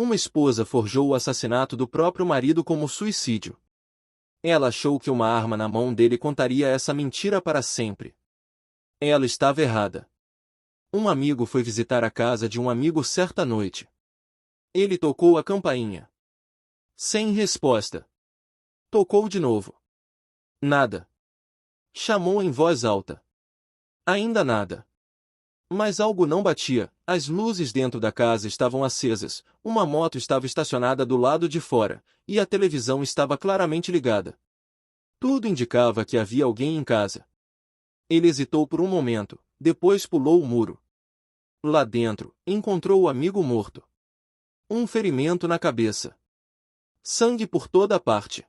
Uma esposa forjou o assassinato do próprio marido como suicídio. Ela achou que uma arma na mão dele contaria essa mentira para sempre. Ela estava errada. Um amigo foi visitar a casa de um amigo certa noite. Ele tocou a campainha. Sem resposta. Tocou de novo. Nada. Chamou em voz alta. Ainda nada. Mas algo não batia, as luzes dentro da casa estavam acesas, uma moto estava estacionada do lado de fora, e a televisão estava claramente ligada. Tudo indicava que havia alguém em casa. Ele hesitou por um momento, depois pulou o muro. Lá dentro, encontrou o amigo morto. Um ferimento na cabeça. Sangue por toda parte.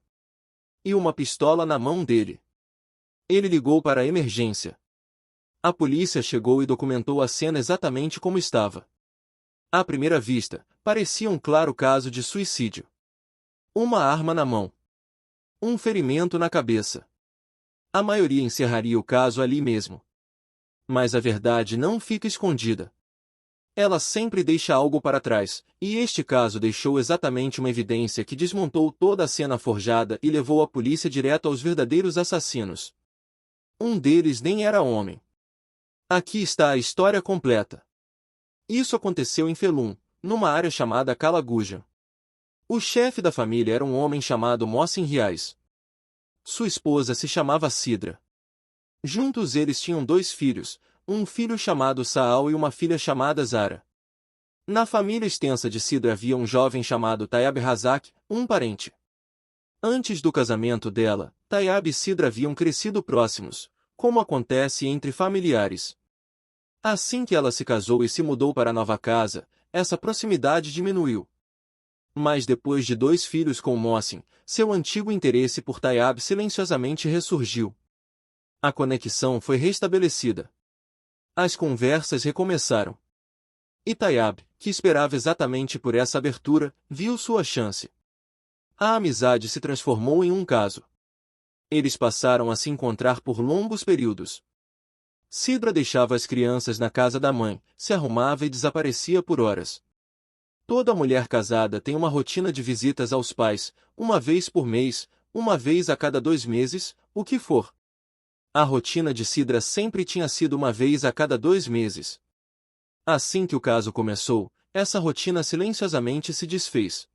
E uma pistola na mão dele. Ele ligou para a emergência. A polícia chegou e documentou a cena exatamente como estava. À primeira vista, parecia um claro caso de suicídio. Uma arma na mão. Um ferimento na cabeça. A maioria encerraria o caso ali mesmo. Mas a verdade não fica escondida. Ela sempre deixa algo para trás, e este caso deixou exatamente uma evidência que desmontou toda a cena forjada e levou a polícia direto aos verdadeiros assassinos. Um deles nem era homem. Aqui está a história completa. Isso aconteceu em Felum, numa área chamada Calaguja. O chefe da família era um homem chamado Mohsin Riaz. Sua esposa se chamava Sidra. Juntos eles tinham 2 filhos, um filho chamado Saal e uma filha chamada Zara. Na família extensa de Sidra havia um jovem chamado Tayyab Razak, um parente. Antes do casamento dela, Tayyab e Sidra haviam crescido próximos, como acontece entre familiares. Assim que ela se casou e se mudou para a nova casa, essa proximidade diminuiu. Mas depois de 2 filhos com Mohsin, seu antigo interesse por Tayyab silenciosamente ressurgiu. A conexão foi restabelecida. As conversas recomeçaram. E Tayyab, que esperava exatamente por essa abertura, viu sua chance. A amizade se transformou em um caso. Eles passaram a se encontrar por longos períodos. Sidra deixava as crianças na casa da mãe, se arrumava e desaparecia por horas. Toda mulher casada tem uma rotina de visitas aos pais, uma vez por mês, uma vez a cada 2 meses, o que for. A rotina de Sidra sempre tinha sido uma vez a cada 2 meses. Assim que o caso começou, essa rotina silenciosamente se desfez.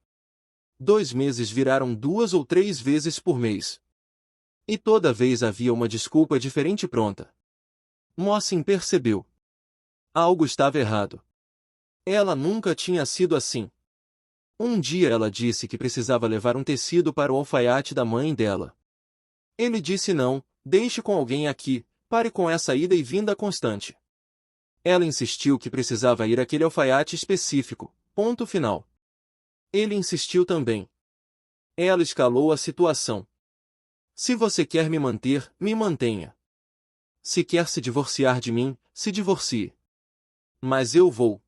2 meses viraram 2 ou 3 vezes por mês. E toda vez havia uma desculpa diferente pronta. Mohsin percebeu. Algo estava errado. Ela nunca tinha sido assim. Um dia ela disse que precisava levar um tecido para o alfaiate da mãe dela. Ele disse não, deixe com alguém aqui, pare com essa ida e vinda constante. Ela insistiu que precisava ir àquele alfaiate específico, ponto final. Ele insistiu também. Ela escalou a situação. Se você quer me manter, me mantenha. Se quer se divorciar de mim, se divorcie. Mas eu vou.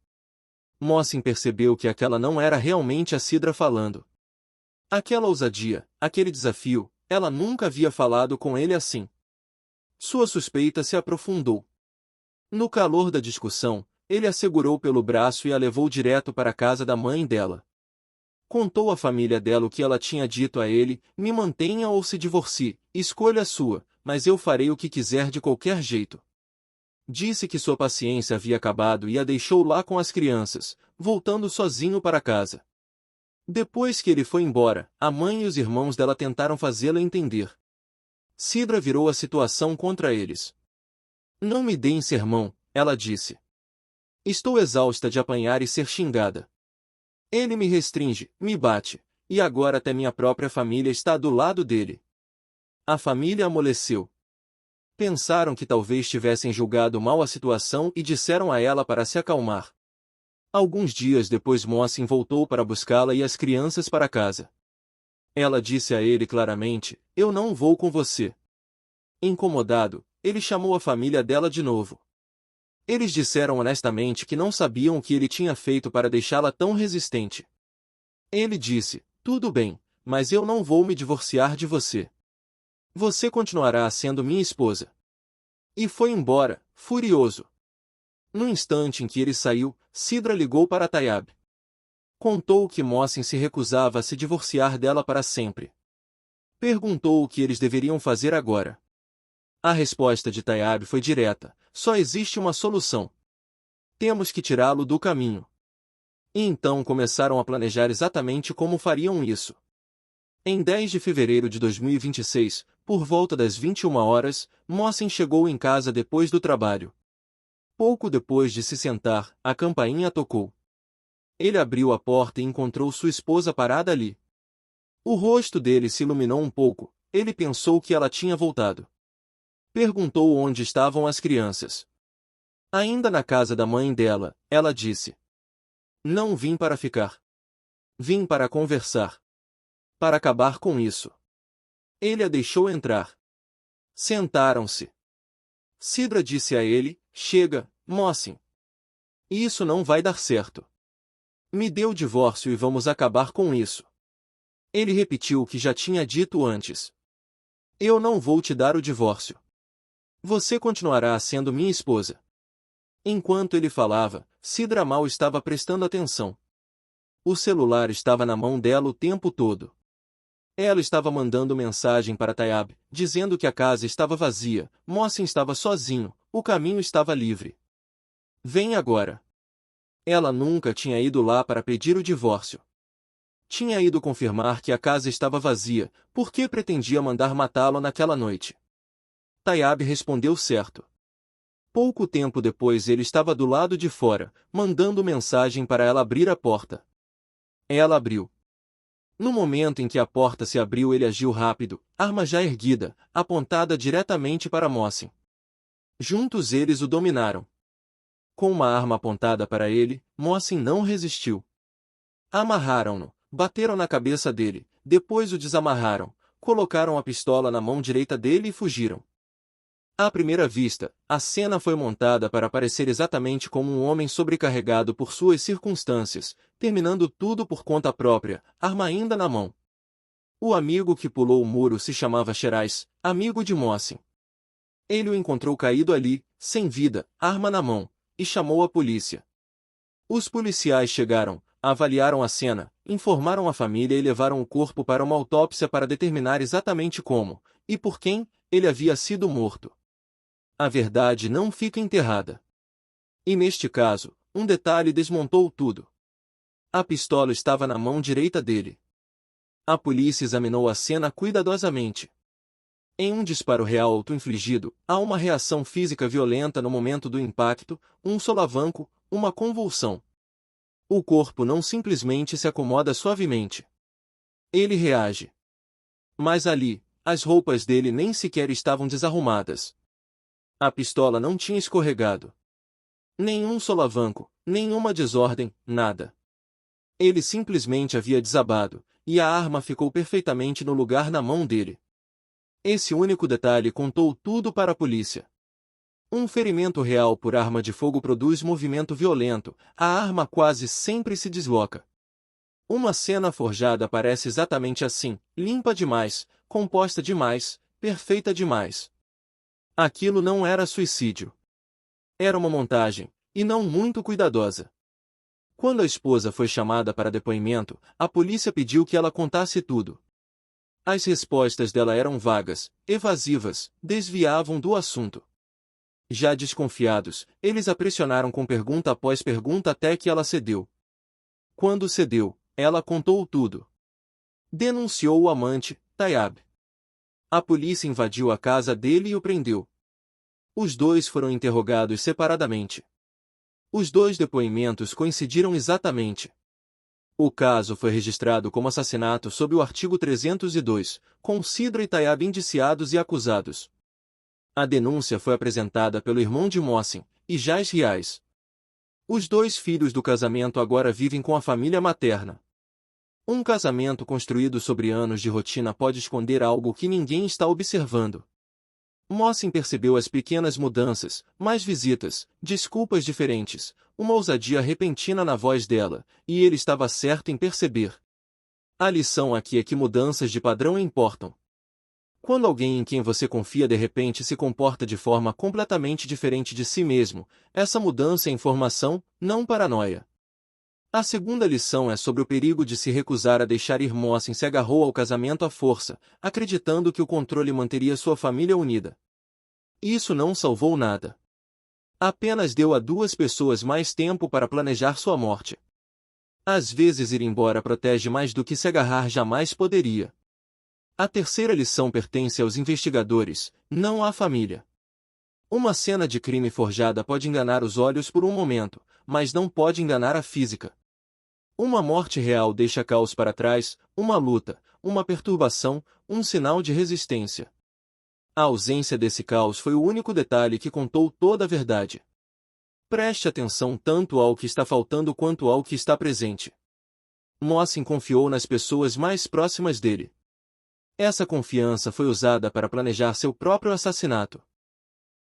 Mohsin percebeu que aquela não era realmente a Sidra falando. Aquela ousadia, aquele desafio, ela nunca havia falado com ele assim. Sua suspeita se aprofundou. No calor da discussão, ele a segurou pelo braço e a levou direto para a casa da mãe dela. Contou à família dela o que ela tinha dito a ele: me mantenha ou se divorcie, escolha a sua, mas eu farei o que quiser de qualquer jeito. Disse que sua paciência havia acabado e a deixou lá com as crianças, voltando sozinho para casa. Depois que ele foi embora, a mãe e os irmãos dela tentaram fazê-la entender. Sidra virou a situação contra eles. Não me deem sermão, ela disse. Estou exausta de apanhar e ser xingada. Ele me restringe, me bate, e agora até minha própria família está do lado dele. A família amoleceu. Pensaram que talvez tivessem julgado mal a situação e disseram a ela para se acalmar. Alguns dias depois Mohsin voltou para buscá-la e as crianças para casa. Ela disse a ele claramente: eu não vou com você. Incomodado, ele chamou a família dela de novo. Eles disseram honestamente que não sabiam o que ele tinha feito para deixá-la tão resistente. Ele disse: tudo bem, mas eu não vou me divorciar de você. Você continuará sendo minha esposa. E foi embora, furioso. No instante em que ele saiu, Sidra ligou para Tayyab. Contou que Mossen se recusava a se divorciar dela para sempre. Perguntou o que eles deveriam fazer agora. A resposta de Tayabe foi direta: só existe uma solução. Temos que tirá-lo do caminho. E então começaram a planejar exatamente como fariam isso. Em 10 de fevereiro de 2026, por volta das 21 horas, Mossen chegou em casa depois do trabalho. Pouco depois de se sentar, a campainha tocou. Ele abriu a porta e encontrou sua esposa parada ali. O rosto dele se iluminou um pouco, ele pensou que ela tinha voltado. Perguntou onde estavam as crianças. Ainda na casa da mãe dela, ela disse: não vim para ficar. Vim para conversar. Para acabar com isso. Ele a deixou entrar. Sentaram-se. Sidra disse a ele: chega, Mossen. Isso não vai dar certo. Me dê o divórcio e vamos acabar com isso. Ele repetiu o que já tinha dito antes. Eu não vou te dar o divórcio. Você continuará sendo minha esposa. Enquanto ele falava, Sidra mal estava prestando atenção. O celular estava na mão dela o tempo todo. Ela estava mandando mensagem para Tayabe, dizendo que a casa estava vazia, Mossen estava sozinho, o caminho estava livre. Vem agora. Ela nunca tinha ido lá para pedir o divórcio. Tinha ido confirmar que a casa estava vazia, porque pretendia mandar matá-lo naquela noite. Tayabe respondeu certo. Pouco tempo depois ele estava do lado de fora, mandando mensagem para ela abrir a porta. Ela abriu. No momento em que a porta se abriu, ele agiu rápido, arma já erguida, apontada diretamente para Mossen. Juntos eles o dominaram. Com uma arma apontada para ele, Mossen não resistiu. Amarraram-no, bateram na cabeça dele, depois o desamarraram, colocaram a pistola na mão direita dele e fugiram. À primeira vista, a cena foi montada para parecer exatamente como um homem sobrecarregado por suas circunstâncias, terminando tudo por conta própria, arma ainda na mão. O amigo que pulou o muro se chamava Sherais, amigo de Mossen. Ele o encontrou caído ali, sem vida, arma na mão, e chamou a polícia. Os policiais chegaram, avaliaram a cena, informaram a família e levaram o corpo para uma autópsia para determinar exatamente como, e por quem, ele havia sido morto. A verdade não fica enterrada. E neste caso, um detalhe desmontou tudo. A pistola estava na mão direita dele. A polícia examinou a cena cuidadosamente. Em um disparo real auto-infligido, há uma reação física violenta no momento do impacto, um solavanco, uma convulsão. O corpo não simplesmente se acomoda suavemente. Ele reage. Mas ali, as roupas dele nem sequer estavam desarrumadas. A pistola não tinha escorregado. Nenhum solavanco, nenhuma desordem, nada. Ele simplesmente havia desabado, e a arma ficou perfeitamente no lugar na mão dele. Esse único detalhe contou tudo para a polícia. Um ferimento real por arma de fogo produz movimento violento, a arma quase sempre se desloca. Uma cena forjada parece exatamente assim, limpa demais, composta demais, perfeita demais. Aquilo não era suicídio. Era uma montagem, e não muito cuidadosa. Quando a esposa foi chamada para depoimento, a polícia pediu que ela contasse tudo. As respostas dela eram vagas, evasivas, desviavam do assunto. Já desconfiados, eles a pressionaram com pergunta após pergunta até que ela cedeu. Quando cedeu, ela contou tudo. Denunciou o amante, Tayabe. A polícia invadiu a casa dele e o prendeu. Os dois foram interrogados separadamente. Os dois depoimentos coincidiram exatamente. O caso foi registrado como assassinato sob o artigo 302, com Sidra e Tayabe indiciados e acusados. A denúncia foi apresentada pelo irmão de Mossen, Ijaz Riais. Os dois filhos do casamento agora vivem com a família materna. Um casamento construído sobre anos de rotina pode esconder algo que ninguém está observando. Mossen percebeu as pequenas mudanças, mais visitas, desculpas diferentes, uma ousadia repentina na voz dela, e ele estava certo em perceber. A lição aqui é que mudanças de padrão importam. Quando alguém em quem você confia de repente se comporta de forma completamente diferente de si mesmo, essa mudança é informação, não paranoia. A segunda lição é sobre o perigo de se recusar a deixar ir. Mossen se agarrou ao casamento à força, acreditando que o controle manteria sua família unida. Isso não salvou nada. Apenas deu a duas pessoas mais tempo para planejar sua morte. Às vezes ir embora protege mais do que se agarrar jamais poderia. A terceira lição pertence aos investigadores, não à família. Uma cena de crime forjada pode enganar os olhos por um momento, mas não pode enganar a física. Uma morte real deixa caos para trás, uma luta, uma perturbação, um sinal de resistência. A ausência desse caos foi o único detalhe que contou toda a verdade. Preste atenção tanto ao que está faltando quanto ao que está presente. Mossen confiou nas pessoas mais próximas dele. Essa confiança foi usada para planejar seu próprio assassinato.